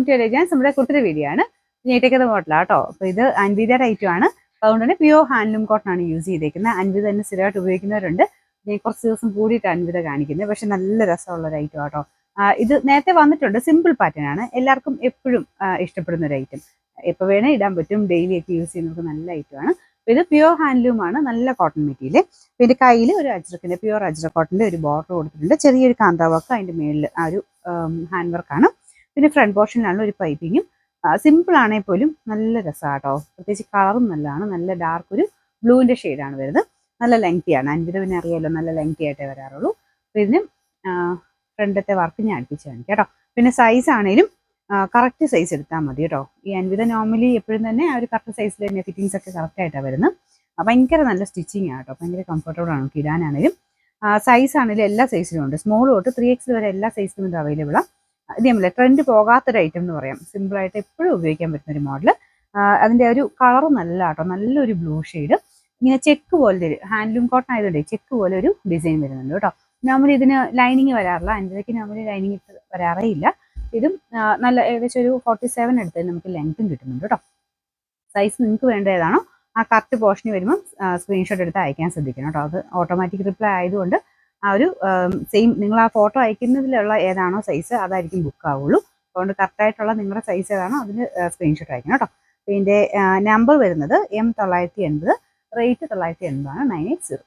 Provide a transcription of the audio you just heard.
To elegance. നമ്മുടെ കുർത്തിയുടെ video ആണ്. ഞെട്ടിക്കത് മോഡലാണ് കേട്ടോ. അപ്പോൾ ഇത് അൻവിതയുടെ ഐറ്റം ആണ്. അതുകൊണ്ട് തന്നെ പ്യുവർ ഹാൻഡ്ലൂം കോട്ടൺ ആണ് യൂസ് ചെയ്തേക്കുന്നത്. അൻവിത തന്നെ സ്ഥിരമായിട്ട് ഉപയോഗിക്കുന്നവരുണ്ട്. ഞാൻ കുറച്ച് ദിവസം കൂടിയിട്ട് അൻവിത കാണിക്കുന്നത്. പക്ഷെ നല്ല രസമുള്ള ഒരു ഐറ്റം കേട്ടോ. ഇത് നേരത്തെ വന്നിട്ടുണ്ട്. സിമ്പിൾ പാറ്റേൺ ആണ്. എല്ലാവർക്കും എപ്പോഴും ഇഷ്ടപ്പെടുന്ന ഒരു ഐറ്റം. എപ്പോൾ വേണേൽ ഇടാൻ പറ്റും. ഡെയിലി ഒക്കെ യൂസ് ചെയ്യുന്നവർക്ക് നല്ല ഐറ്റം ആണ്. ഇത് പ്യുവർ ഹാൻഡ്ലൂം ആണ്. നല്ല കോട്ടൺ മെറ്റീരിയൽ. പിന്നെ കയ്യിൽ ഒരു അജ്രക്കിന്റെ പ്യുവർ അജ്രക് കോട്ടന്റെ ഒരു ബോർഡർ കൊടുത്തിട്ടുണ്ട്. ചെറിയൊരു കാന്താ വർക്ക് അതിന്റെ മേളിൽ ആ ഒരു ഹാൻഡ് വർക്കാണ്. പിന്നെ ഫ്രണ്ട് പോർഷനിലാണ് ഒരു പൈപ്പിങ്ങും. സിമ്പിൾ ആണെങ്കിൽ പോലും നല്ല രസമാണ് കേട്ടോ. പ്രത്യേകിച്ച് കളറും നല്ലതാണ്. നല്ല ഡാർക്ക് ഒരു ബ്ലൂവിന്റെ ഷെയ്ഡാണ് വരുന്നത്. നല്ല ലെങ്തിയാണ്. അൻവിത പിന്നെ അറിയാലോ, നല്ല ലെങ്തി ആയിട്ടേ വരാറുള്ളൂ. അപ്പോൾ ഇതിന് ഫ്രണ്ടത്തെ വർക്ക് ഞാൻ അടുപ്പിച്ച് കാണിക്കാം കേട്ടോ. പിന്നെ സൈസ് ആണെങ്കിലും കറക്റ്റ് സൈസ് എടുത്താൽ മതി കേട്ടോ. ഈ അൻവിത നോർമലി എപ്പോഴും തന്നെ ആ ഒരു കറക്റ്റ് സൈസിൽ തന്നെ ഫിറ്റിങ്സ് ഒക്കെ കറക്റ്റ് ആയിട്ടാണ് വരുന്നത്. ഭയങ്കര നല്ല സ്റ്റിച്ചിങ് ആണ് കേട്ടോ. ഭയങ്കര കംഫർട്ടബിൾ ആണ് ഇടാനാണെങ്കിലും. സൈസ് ആണെങ്കിലും എല്ലാ സൈസിലും ഉണ്ട്. സ്മോൾ തൊട്ട് 3X വരെ എല്ലാ സൈസിലും ഇത് അവൈലബിൾ ആണ്. ഇത് നമ്മളെ ട്രെൻഡ് പോകാത്തൊരു ഐറ്റം എന്ന് പറയാം. സിമ്പിളായിട്ട് എപ്പോഴും ഉപയോഗിക്കാൻ പറ്റുന്ന ഒരു മോഡൽ. അതിൻ്റെ ഒരു കളർ നല്ല കേട്ടോ. നല്ലൊരു ബ്ലൂ ഷെയ്ഡ്. ഇങ്ങനെ ചെക്ക് പോലെ ഒരു ഹാൻഡ്ലൂം കോട്ടൺ ആയതുകൊണ്ട് ചെക്ക് പോലെ ഒരു ഡിസൈൻ വരുന്നുണ്ട് കേട്ടോ. നോർമലി ഇതിന് ലൈനിങ് വരാറില്ല. അൻവിതയ്ക്ക് നോർമലി ലൈനിങ് ഇട്ട് വരാറേ ഇല്ല. ഇതും നല്ല ഏകദേശം ഒരു 47 എടുത്താൽ നമുക്ക് ലെങ്ത്തും കിട്ടുന്നുണ്ട് കേട്ടോ. സൈസ് നിങ്ങൾക്ക് വേണ്ട ഏതാണോ ആ കറക്റ്റ് പോർഷന് വരുമ്പോൾ സ്ക്രീൻഷോട്ട് എടുത്ത് അയക്കാൻ ശ്രദ്ധിക്കണം കേട്ടോ. അത് ഓട്ടോമാറ്റിക് റിപ്ലൈ ആയതുകൊണ്ട് ആ ഒരു സെയിം നിങ്ങൾ ആ ഫോട്ടോ അയക്കുന്നതിലുള്ള ഏതാണോ സൈസ് അതായിരിക്കും ബുക്ക് ആവുള്ളൂ. അതുകൊണ്ട് കറക്റ്റായിട്ടുള്ള നിങ്ങളുടെ സൈസ് ഏതാണോ അതിന് സ്ക്രീൻഷോട്ട് അയക്കണം കേട്ടോ. ഇതിൻ്റെ നമ്പർ വരുന്നത് M980, റേറ്റ് 980 ആണ് 980.